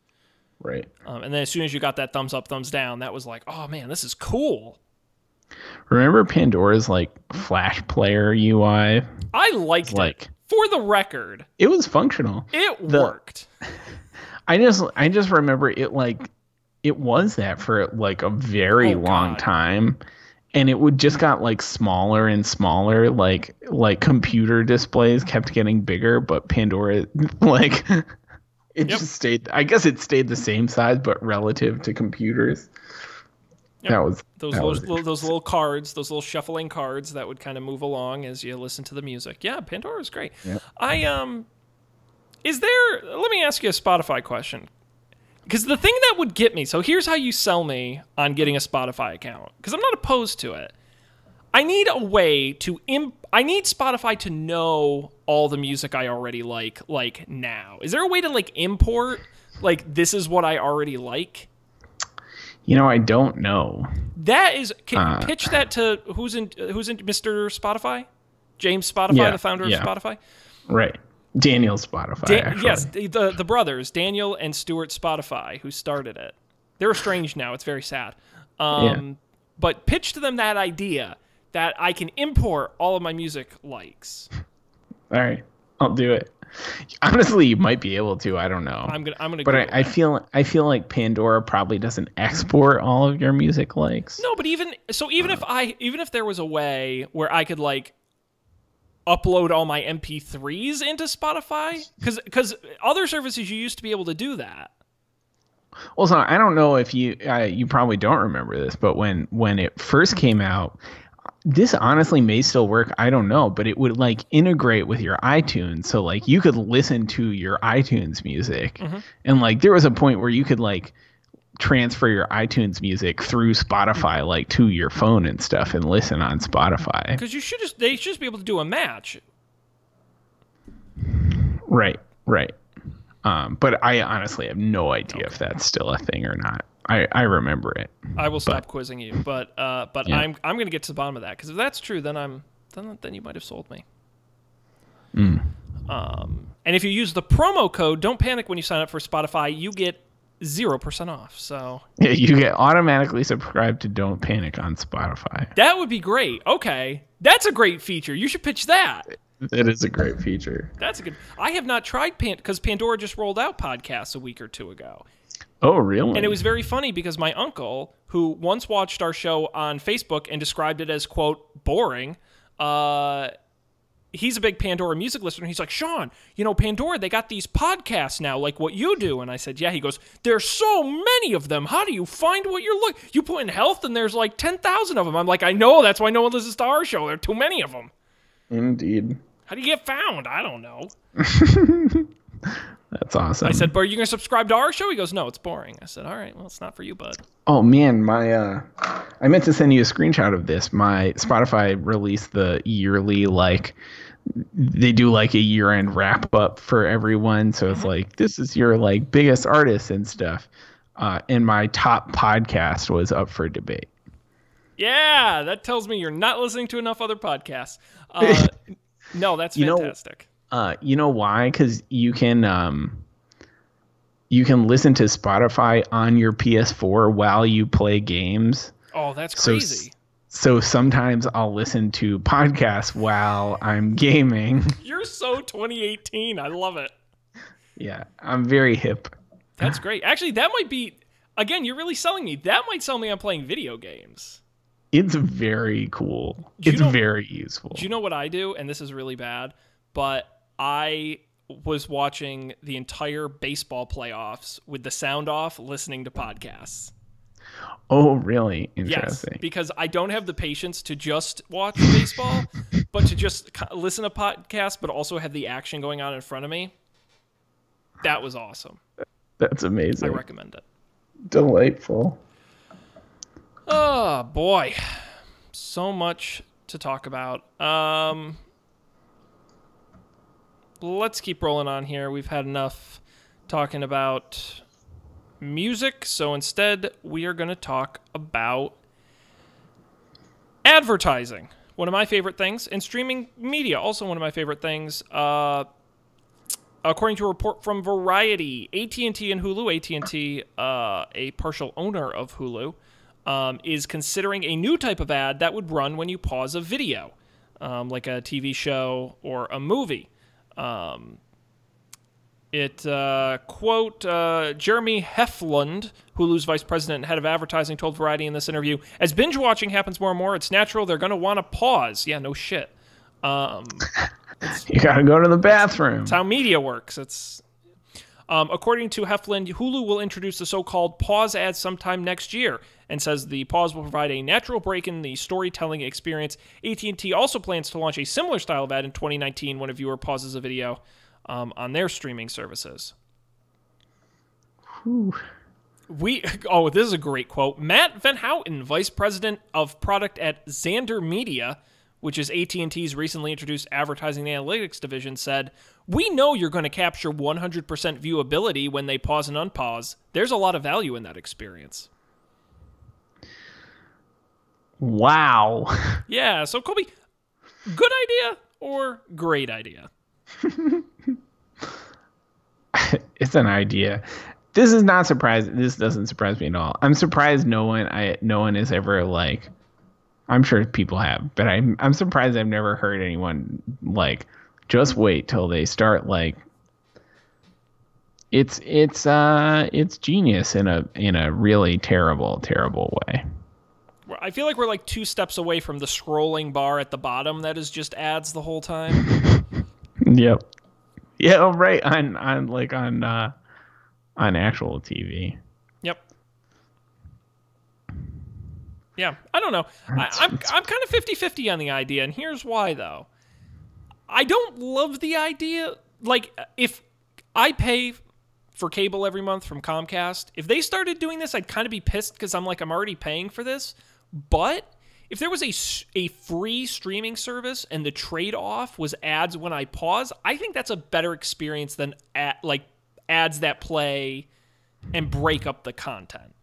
Right. And then as soon as you got that thumbs up, thumbs down, that was like, oh man, this is cool. Remember Pandora's like Flash player UI? I liked it. For the record, it was functional. It worked. I just remember it like it was that for like a very long time. And it would just got like smaller and smaller, like computer displays kept getting bigger, but Pandora like it just stayed. I guess it stayed the same size, but relative to computers, that was those little cards, those little shuffling cards that would kind of move along as you listen to the music. Yeah, Pandora is great. Yep. Let me ask you a Spotify question. Because the thing that would get me, so here's how you sell me on getting a Spotify account. Because I'm not opposed to it. I need a way to, I need Spotify to know all the music I already like now. Is there a way to like import, like this is what I already like? You know, I don't know. That is, can you pitch that to who's in Mr. Spotify? James Spotify, the founder of Spotify? Right. Daniel Spotify, yes, the brothers, Daniel and Stuart Spotify, who started it. They're estranged now. It's very sad. But pitch to them that idea that I can import all of my music likes. All right, I'll do it. Honestly, you might be able to. I don't know. I'm gonna. But I feel like Pandora probably doesn't export all of your music likes. No, but even if there was a way where I could like upload all my MP3s into Spotify, because other services you used to be able to do that. Well, so I don't know if you probably don't remember this, but when it first came out, this honestly may still work. I don't know, but it would like integrate with your iTunes, so like you could listen to your iTunes music, and like there was a point where you could like transfer your iTunes music through Spotify like to your phone and stuff and listen on Spotify. Because they should just be able to do a match. Right. But I honestly have no idea if that's still a thing or not. I remember it. I will stop quizzing you, but yeah. I'm going to get to the bottom of that, because if that's true, then you might have sold me. And if you use the promo code, don't panic when you sign up for Spotify, you get 0% off. So yeah, you get automatically subscribed to Don't Panic on Spotify. That would be great. Okay, that's a great feature. You should pitch that. It is a great feature. That's a good. I have not tried because Pandora just rolled out podcasts a week or two ago. Oh, really? And it was very funny because my uncle, who once watched our show on Facebook and described it as, quote, boring, he's a big Pandora music listener. He's like, Sean, Pandora, they got these podcasts now, like what you do. And I said, yeah. He goes, there's so many of them. How do you find what you're looking? You put in health and there's like 10,000 of them. I'm like, I know. That's why no one listens to our show. There are too many of them. Indeed. How do you get found? I don't know. That's awesome. I said, but are you going to subscribe to our show? He goes, no, it's boring. I said, all right, well, it's not for you, bud. Oh man, I meant to send you a screenshot of this. My Spotify released the yearly, like, they do like a year-end wrap-up for everyone. So it's like, this is your like biggest artists and stuff. And my top podcast was up for debate. Yeah, that tells me you're not listening to enough other podcasts. No, that's fantastic. You know why? Because you can listen to Spotify on your PS4 while you play games. Oh, that's crazy. So sometimes I'll listen to podcasts while I'm gaming. You're so 2018. I love it. Yeah, I'm very hip. That's great. Actually, that might be, again, you're really selling me. That might sell me on playing video games. It's very cool. It's very useful. Do you know what I do? And this is really bad, but I was watching the entire baseball playoffs with the sound off, listening to podcasts. Oh, really? Interesting. Yes, because I don't have the patience to just watch baseball, but to just listen to podcasts, but also have the action going on in front of me. That was awesome. That's amazing. I recommend it. Delightful. Oh, boy. So much to talk about. Let's keep rolling on here. We've had enough talking about music, so instead we are going to talk about advertising. One of my favorite things, and streaming media, also one of my favorite things. According to a report from Variety, AT&T and Hulu, AT&T, a partial owner of Hulu, is considering a new type of ad that would run when you pause a video, like a TV show or a movie. Quote, Jeremy Heflund, Hulu's vice president and head of advertising, told Variety in this interview, as binge watching happens more and more, it's natural they're going to want to pause. Yeah, no shit. You got to go to the bathroom. It's how media works. It's according to Heflund, Hulu will introduce the so-called pause ad sometime next year, and says the pause will provide a natural break in the storytelling experience. AT&T also plans to launch a similar style of ad in 2019 when a viewer pauses a video on their streaming services. Whew. This is a great quote. Matt Van Houten, vice president of product at Xandr Media, which is AT&T's recently introduced advertising and analytics division, said, "We know you're going to capture 100% viewability when they pause and unpause. There's a lot of value in that experience." Wow. Yeah, so Colby, good idea or great idea? It's an idea. This is not surprising. This doesn't surprise me at all. I'm surprised no one has ever, like, I'm sure people have, but I'm surprised I've never heard anyone like, just wait till they start, like, it's genius in a really terrible way. I feel like we're like 2 steps away from the scrolling bar at the bottom that is just ads the whole time. Yep. Yeah, right. On actual TV. Yep. Yeah, I don't know. I'm kind of 50-50 on the idea, and here's why, though. I don't love the idea. Like, if I pay for cable every month from Comcast, if they started doing this, I'd kind of be pissed because I'm already paying for this. But if there was a free streaming service and the trade-off was ads when I pause, I think that's a better experience than ads that play and break up the content.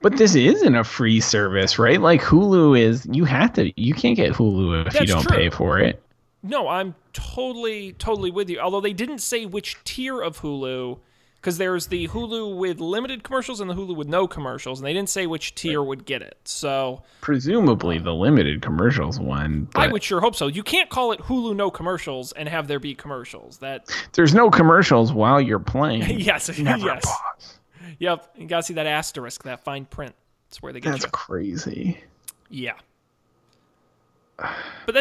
But this isn't a free service, right? Like, Hulu is, you can't get Hulu if you don't pay for it. No, I'm totally with you. Although they didn't say which tier of Hulu, because there's the Hulu with limited commercials and the Hulu with no commercials, and they didn't say which tier would get it. So presumably the limited commercials one. I would sure hope so. You can't call it Hulu no commercials and have there be commercials. There's no commercials while you're playing. Yes, Never yes. pause. Yep, you gotta see that asterisk, that fine print. That's where they get That's crazy. Yeah. But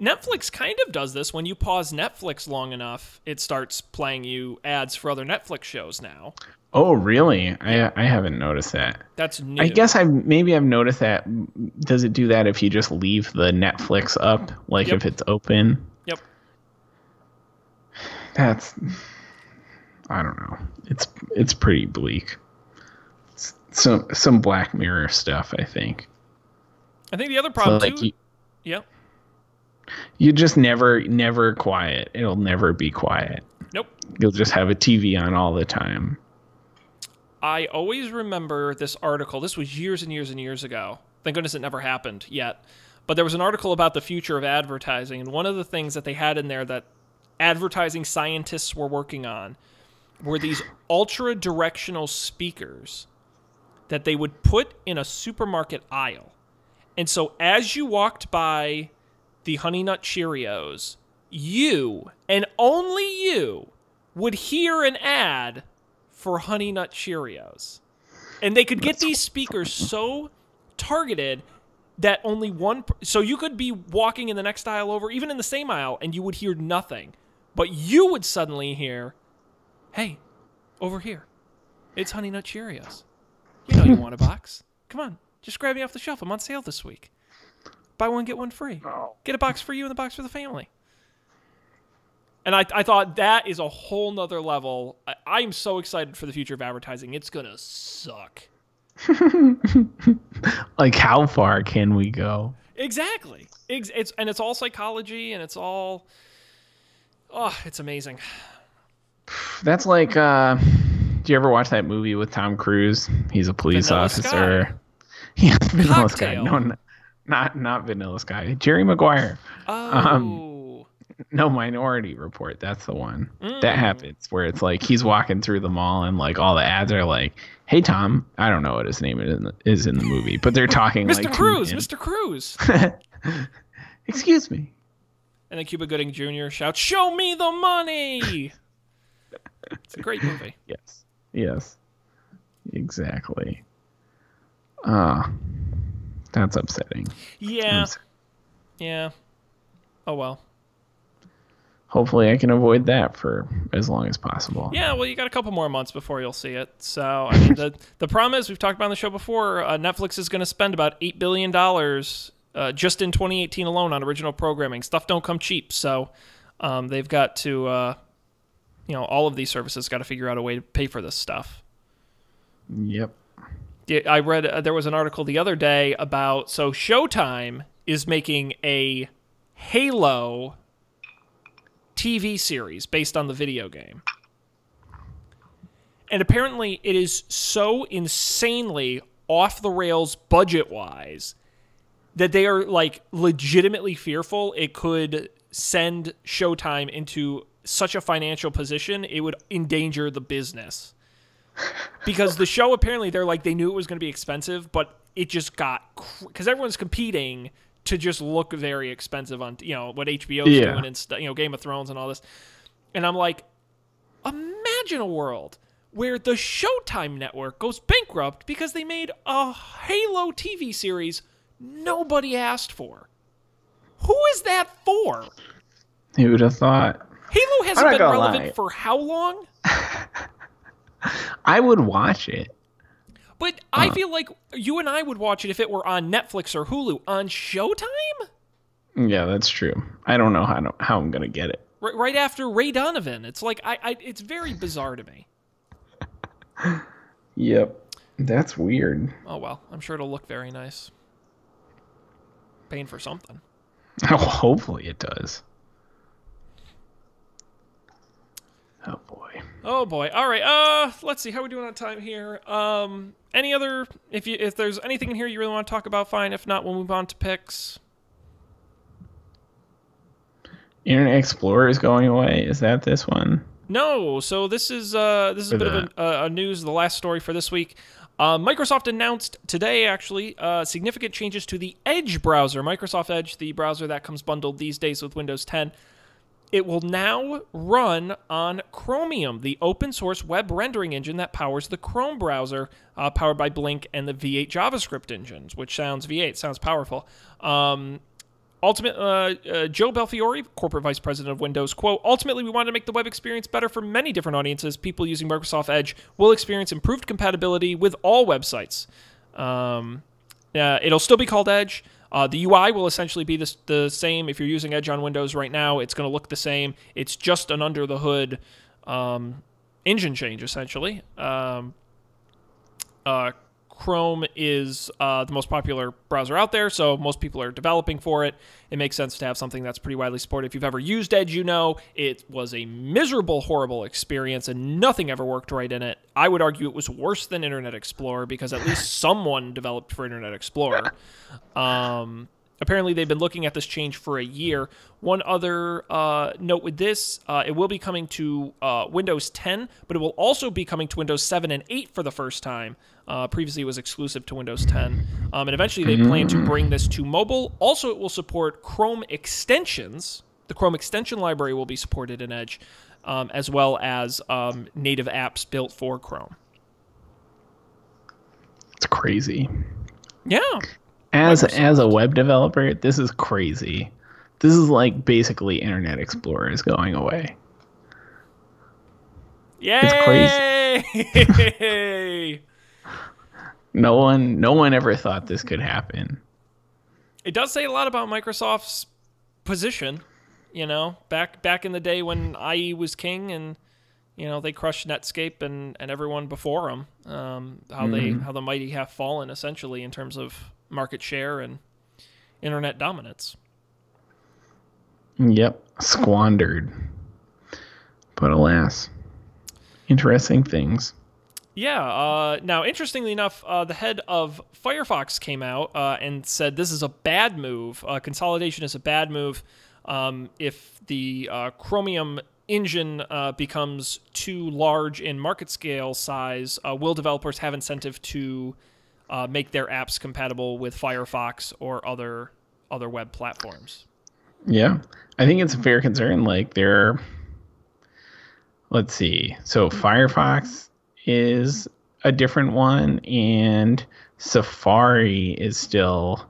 Netflix kind of does this. When you pause Netflix long enough, it starts playing you ads for other Netflix shows now. Oh, really? I haven't noticed that. That's new. I guess I've noticed that. Does it do that if you just leave the Netflix up, like if it's open? Yep. I don't know. It's pretty bleak. It's some Black Mirror stuff, I think. I think the other problem So, like, too. Yeah. You just never quiet. It'll never be quiet. Nope. You'll just have a TV on all the time. I always remember this article. This was years and years and years ago. Thank goodness it never happened yet. But there was an article about the future of advertising, and one of the things that they had in there that advertising scientists were working on were these ultra-directional speakers that they would put in a supermarket aisle. And so as you walked by the Honey Nut Cheerios, you, and only you, would hear an ad for Honey Nut Cheerios. And they could get these speakers so targeted that only one... So you could be walking in the next aisle over, even in the same aisle, and you would hear nothing. But you would suddenly hear, hey, over here, it's Honey Nut Cheerios. You know you want a box. Come on, just grab me off the shelf. I'm on sale this week. Buy one, get one free. Get a box for you and a box for the family. And I thought that is a whole nother level. I'm so excited for the future of advertising. It's going to suck. Like, how far can we go? Exactly. It's all psychology, and it's all... Oh, it's amazing. That's like, do you ever watch that movie with Tom Cruise? He's a police Vanilla officer. Sky. Yeah, Vanilla Sky. Cocktail. No, not Vanilla Sky. Jerry Maguire. Oh. No, Minority Report. That's the one. That happens where it's like he's walking through the mall and like all the ads are like, "Hey Tom," I don't know what his name is in the movie, but they're talking Mr. like Cruz, Mr. Cruz. Excuse me. And then Cuba Gooding Jr. shouts, "Show me the money!" It's a great movie. Yes. Exactly. That's upsetting. Yeah. Yeah. Oh, well. Hopefully I can avoid that for as long as possible. Yeah, well, you got a couple more months before you'll see it. So, I mean, the problem is, we've talked about on the show before, Netflix is going to spend about $8 billion just in 2018 alone on original programming. Stuff don't come cheap, so they've got to, all of these services got to figure out a way to pay for this stuff. Yep. Yeah, I read there was an article the other day about, so Showtime is making a Halo TV series based on the video game. And apparently it is so insanely off the rails budget-wise that they are like legitimately fearful it could send Showtime into such a financial position it would endanger the business. Because the show, apparently they're like, they knew it was going to be expensive, but it just got, because everyone's competing to just look very expensive on, what HBO's doing and Game of Thrones and all this. And I'm like, imagine a world where the Showtime network goes bankrupt because they made a Halo TV series nobody asked for. Who is that for? Who would have thought? Halo hasn't been relevant for how long? I would watch it. But I feel like you and I would watch it if it were on Netflix or Hulu. On Showtime? Yeah, that's true. I don't know how I'm going to get it. Right after Ray Donovan. It's like, it's very bizarre to me. Yep. That's weird. Oh, well. I'm sure it'll look very nice. Paying for something. Oh, hopefully it does. Oh, boy. Oh, boy. All right. Let's see. How are we doing on time here? Any other... If there's anything in here you really want to talk about, fine. If not, we'll move on to picks. Internet Explorer is going away. Is that this one? No. So this is a bit of a news, the last story for this week. Microsoft announced today, actually, significant changes to the Edge browser. Microsoft Edge, the browser that comes bundled these days with Windows 10. It will now run on Chromium, the open-source web rendering engine that powers the Chrome browser, powered by Blink and the V8 JavaScript engines, which sounds powerful. Joe Belfiore, corporate vice president of Windows, quote, "Ultimately, we wanted to make the web experience better for many different audiences. People using Microsoft Edge will experience improved compatibility with all websites. It'll still be called Edge. The UI will essentially be the same. If you're using Edge on Windows right now, it's going to look the same. It's just an under-the-hood engine change, essentially. Chrome is the most popular browser out there, so most people are developing for it. It makes sense to have something that's pretty widely supported. If you've ever used Edge, you know it was a miserable, horrible experience, and nothing ever worked right in it. I would argue it was worse than Internet Explorer because at least someone developed for Internet Explorer. Apparently, they've been looking at this change for a year. One other note with this, it will be coming to Windows 10, but it will also be coming to Windows 7 and 8 for the first time. Previously, it was exclusive to Windows 10. And eventually, they plan to bring this to mobile. Also, it will support Chrome extensions. The Chrome extension library will be supported in Edge, as well as native apps built for Chrome. It's crazy. Yeah. As a web developer, this is crazy. This is like basically Internet Explorer is going away. Yay! It's crazy. No one ever thought this could happen. It does say a lot about Microsoft's position, you know, back in the day when IE was king, and you know they crushed Netscape and everyone before them. How the mighty have fallen essentially in terms of market share and internet dominance. Yep, squandered. But alas, interesting things. Yeah. Now, interestingly enough, the head of Firefox came out and said this is a bad move. Consolidation is a bad move. If the Chromium engine becomes too large in market scale size, will developers have incentive to make their apps compatible with Firefox or other web platforms? Yeah, I think it's a fair concern. Like let's see. So Firefox is a different one, and Safari is still,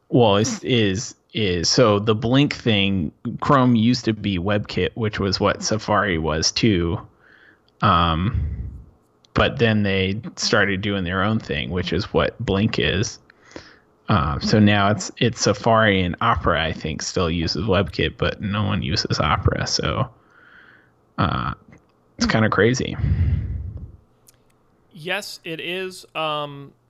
well, is so the Blink thing. Chrome used to be WebKit, which was what Safari was too. But then they started doing their own thing, which is what Blink is. So now it's Safari, and Opera, I think, still uses WebKit, but no one uses Opera. So it's kind of crazy. Yes, it is.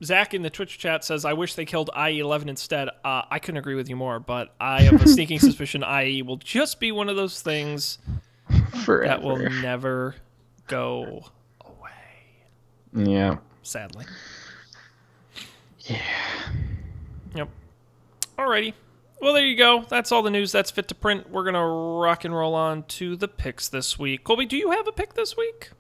Zach in the Twitch chat says, I wish they killed IE11 instead. I couldn't agree with you more, but I have a sneaking suspicion IE will just be one of those things Forever. that will never go away. Yeah. Sadly. Yeah. Yep. Alrighty. Well, there you go. That's all the news. That's fit to print. We're going to rock and roll on to the picks this week. Colby, do you have a pick this week?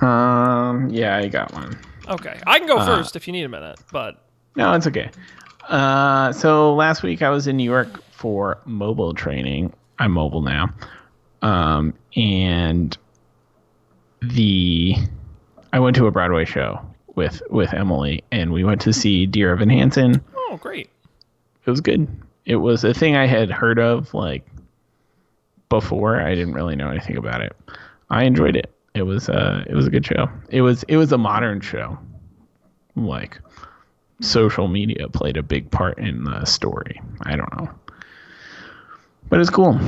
Yeah, I got one. Okay. I can go first if you need a minute, but... No, it's okay. So last week I was in New York for mobile training. I'm mobile now. And I went to a Broadway show with Emily, and we went to see Dear Evan Hansen. Oh, great. It was good. It was a thing I had heard of like before. I didn't really know anything about it. I enjoyed it. It was a good show. It was a modern show. Like social media played a big part in the story. I don't know. But it's cool.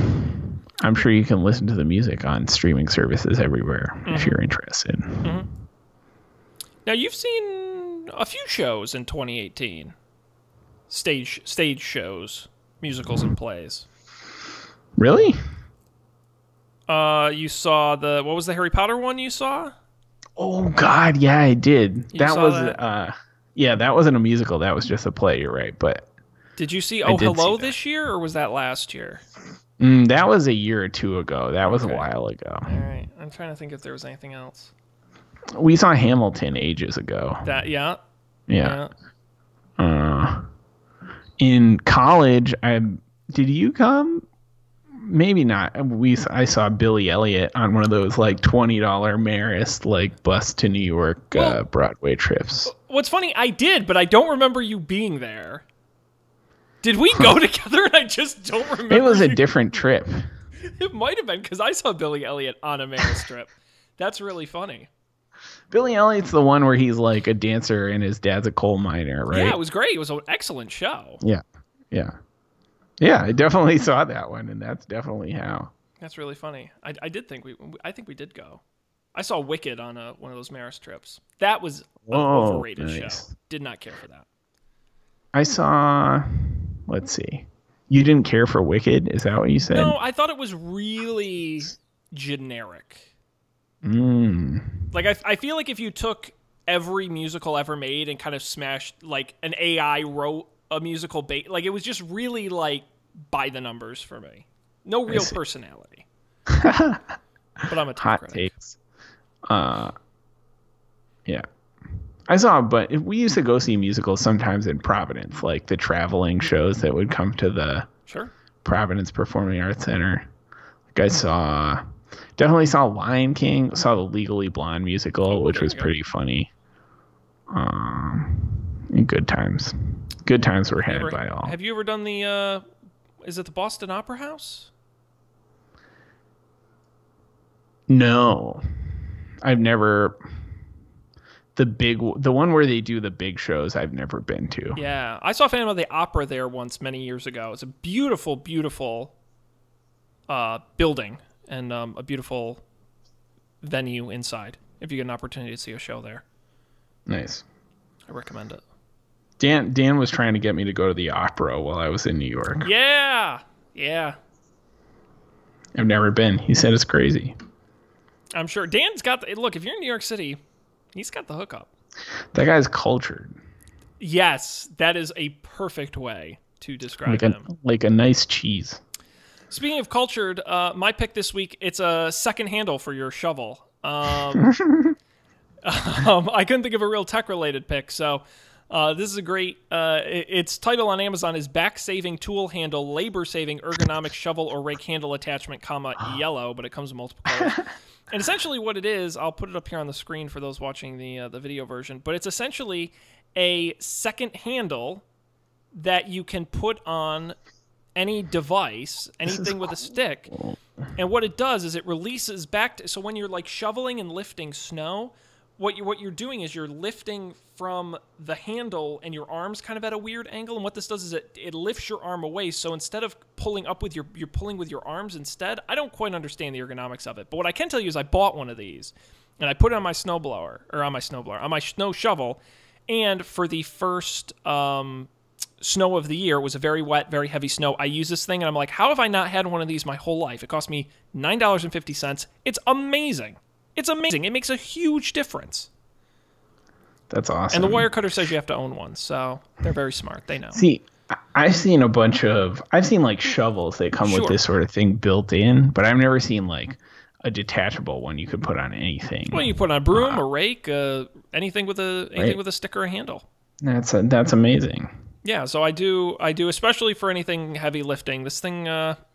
I'm sure you can listen to the music on streaming services everywhere if you're interested. Mm-hmm. Now, you've seen a few shows in 2018. Stage shows, musicals and plays. Really? You saw what was the Harry Potter one you saw? Oh God, yeah, I did. That wasn't a musical. That was just a play. You're right, but did you see Oh Hello this year, or was that last year? That was a year or two ago. That was a while ago. All right, I'm trying to think if there was anything else. We saw Hamilton ages ago. Yeah. In college, did you come? Maybe not. I saw Billy Elliot on one of those like $20 Marist like bus to New York Broadway trips. What's funny, I did, but I don't remember you being there. Did we go together and I just don't remember? It was a different trip. It might have been because I saw Billy Elliot on a Marist trip. That's really funny. Billy Elliot's the one where he's like a dancer and his dad's a coal miner, right? Yeah, it was great. It was an excellent show. Yeah, I definitely saw that one, and that's definitely how. That's really funny. I did think I think we did go. I saw Wicked on one of those Maris trips. That was an Whoa, overrated show. nice. Did not care for that. I saw. Let's see. You didn't care for Wicked? Is that what you said? No, I thought it was really generic. Like I feel like if you took every musical ever made and kind of smashed, like an AI wrote a musical like it was just really like by the numbers for me. No real personality. But I'm a tough Hot critic. takes. Yeah. I saw, but we used to go see musicals sometimes in Providence, like the traveling shows that would come to the Sure. Providence Performing Arts Center. Like definitely saw Lion King, saw the Legally Blonde musical, which was pretty funny. And good times. Good times were had by all. Have you ever done the, is it the Boston Opera House? No. I've never... The one where they do the big shows, I've never been to. Yeah. I saw Phantom of the Opera there once many years ago. It's a beautiful, beautiful building and a beautiful venue inside. If you get an opportunity to see a show there. Nice. I recommend it. Dan was trying to get me to go to the opera while I was in New York. Yeah. Yeah. I've never been. He said it's crazy. I'm sure. Dan's got look, if you're in New York City, he's got the hookup. That guy's cultured. Yes, that is a perfect way to describe him. Like a nice cheese. Speaking of cultured, my pick this week, it's a second handle for your shovel. I couldn't think of a real tech-related pick, so this is a great... its title on Amazon is Back-Saving Tool Handle, Labor-Saving Ergonomic Shovel or Rake Handle Attachment, yellow, but it comes in multiple colors. And essentially what it is, I'll put it up here on the screen for those watching the video version, but it's essentially a second handle that you can put on any device, anything with a stick. And what it does is it releases back so when you're like shoveling and lifting snow, what you're doing is you're lifting from the handle and your arm's kind of at a weird angle, and what this does is it lifts your arm away, so instead of pulling up with you're pulling with your arms instead. I don't quite understand the ergonomics of it, but what I can tell you is I bought one of these and I put it on my snow shovel, and for the first snow of the year, it was a very wet, very heavy snow. I use this thing and I'm like, how have I not had one of these my whole life? It cost me $9.50. It's amazing. It's amazing. It makes a huge difference. That's awesome. And the wire cutter says you have to own one, so they're very smart. They know. See, I've seen like shovels that come with this sort of thing built in, but I've never seen like a detachable one you could put on anything. Well, you put on a broom, a rake, anything with a stick or a handle. That's amazing. Yeah, so I do, especially for anything heavy lifting. This thing,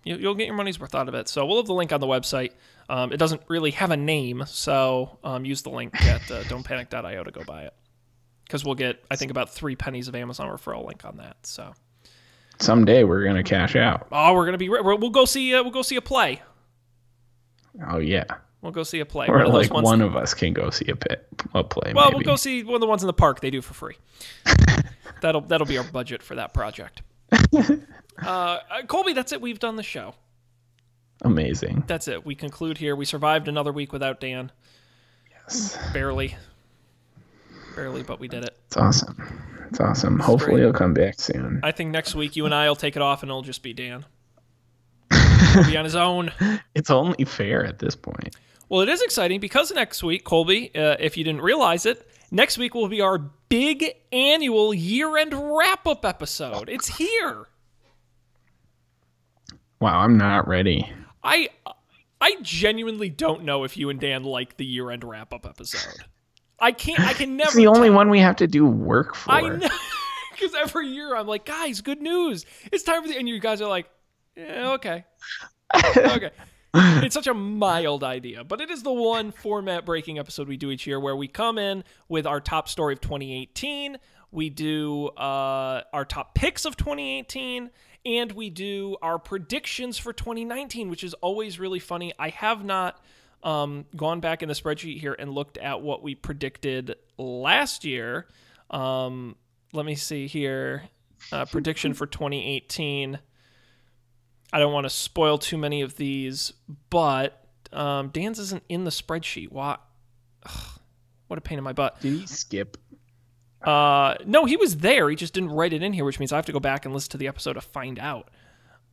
you'll get your money's worth out of it. So we'll have the link on the website. It doesn't really have a name, so use the link at don'tpanic.io to go buy it. Because we'll get, I think, about 3 pennies of Amazon referral link on that. So someday we're gonna cash out. Oh, we'll go see a play. Oh yeah. We'll go see a play. Or like one of us can go see a play. Well, maybe. We'll go see one of the ones in the park. They do for free. That'll be our budget for that project. Colby, that's it. We've done the show. Amazing. That's it. We conclude here. We survived another week without Dan. Yes. Barely, but we did it. It's awesome. Hopefully he'll come back soon. I think next week you and I will take it off and it'll just be Dan. He'll be on his own. It's only fair at this point. Well, it is exciting because next week, Colby, if you didn't realize it, next week will be our big annual year-end wrap-up episode. It's here. Wow, I'm not ready. I genuinely don't know if you and Dan like the year-end wrap-up episode. I can never It's the only one we have to do work for. I know. Because every year I'm like, guys, good news. It's time for the... And you guys are like, yeah, okay. Okay. It's such a mild idea, but it is the one format-breaking episode we do each year where we come in with our top story of 2018, we do our top picks of 2018, and we do our predictions for 2019, which is always really funny. I have not gone back in the spreadsheet here and looked at what we predicted last year. Let me see here. Prediction for 2018. I don't want to spoil too many of these, but Dan's isn't in the spreadsheet. Why? Ugh, what a pain in my butt. Did he skip? No, he was there. He just didn't write it in here, which means I have to go back and listen to the episode to find out.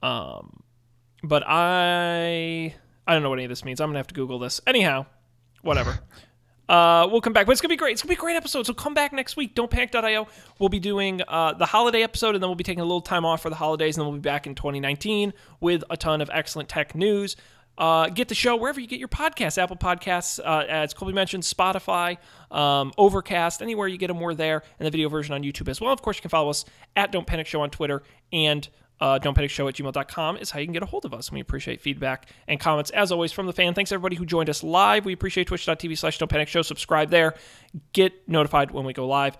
But I don't know what any of this means. I'm going to have to Google this. Anyhow, whatever. We'll come back. But it's going to be great. It's going to be a great episode. So come back next week. Don'tPanic.io. We'll be doing the holiday episode, and then we'll be taking a little time off for the holidays, and then we'll be back in 2019 with a ton of excellent tech news. Get the show wherever you get your podcasts. Apple Podcasts, as Colby mentioned, Spotify, Overcast, anywhere you get them, we're there, and the video version on YouTube as well. Of course, you can follow us at Don't Panic Show on Twitter, and don'tpanicshow@gmail.com is how you can get a hold of us. We appreciate feedback and comments, as always, from the fan. Thanks, everybody who joined us live. We appreciate twitch.tv/don'tpanicshow. Subscribe there. Get notified when we go live.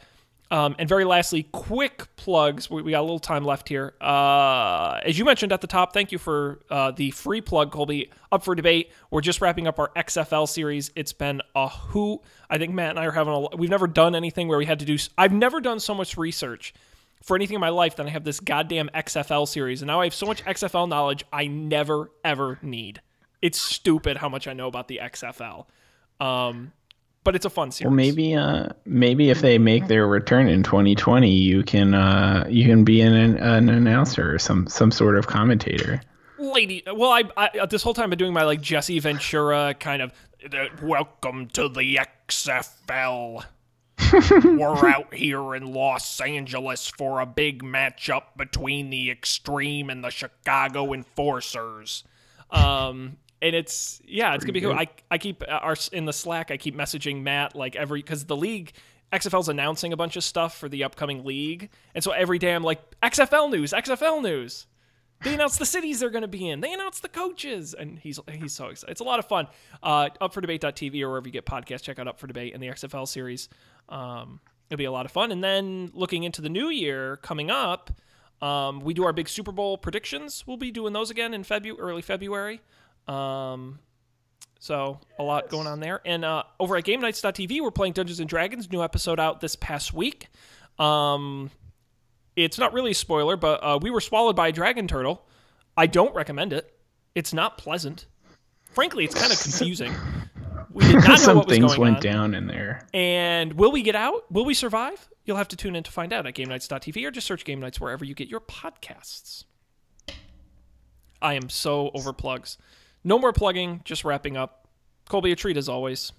And very lastly, quick plugs. We got a little time left here. As you mentioned at the top, thank you for the free plug, Colby. Up for Debate. We're just wrapping up our XFL series. It's been a hoot. I think Matt and I are having we've never done anything where we had to do... I've never done so much research for anything in my life than I have this goddamn XFL series. And now I have so much XFL knowledge I never, ever need. It's stupid how much I know about the XFL. But it's a fun series. Well, maybe if they make their return in 2020, you can be an announcer or some sort of commentator. Well, I this whole time I've been doing my like Jesse Ventura kind of welcome to the XFL. We're out here in Los Angeles for a big matchup between the Extreme and the Chicago Enforcers. And it's gonna be cool. I keep in the Slack. I keep messaging Matt because the league XFL's announcing a bunch of stuff for the upcoming league, and so every day I'm like XFL news. They announced the cities they're gonna be in. They announced the coaches, and he's so excited. It's a lot of fun. Upfordebate.tv or wherever you get podcasts, check out Up for Debate and the XFL series. It'll be a lot of fun. And then looking into the new year coming up, we do our big Super Bowl predictions. We'll be doing those again in early February. So a lot going on there. And over at GameNights.tv, we're playing Dungeons & Dragons. New episode out this past week. It's not really a spoiler, but we were swallowed by a dragon turtle. I don't recommend it. It's not pleasant. Frankly, it's kind of confusing. We did not know what was going on. Some things went down in there. And will we get out? Will we survive? You'll have to tune in to find out at GameNights.tv or just search Game Nights wherever you get your podcasts. I am so over plugs. No more plugging, just wrapping up. Colby, a treat as always.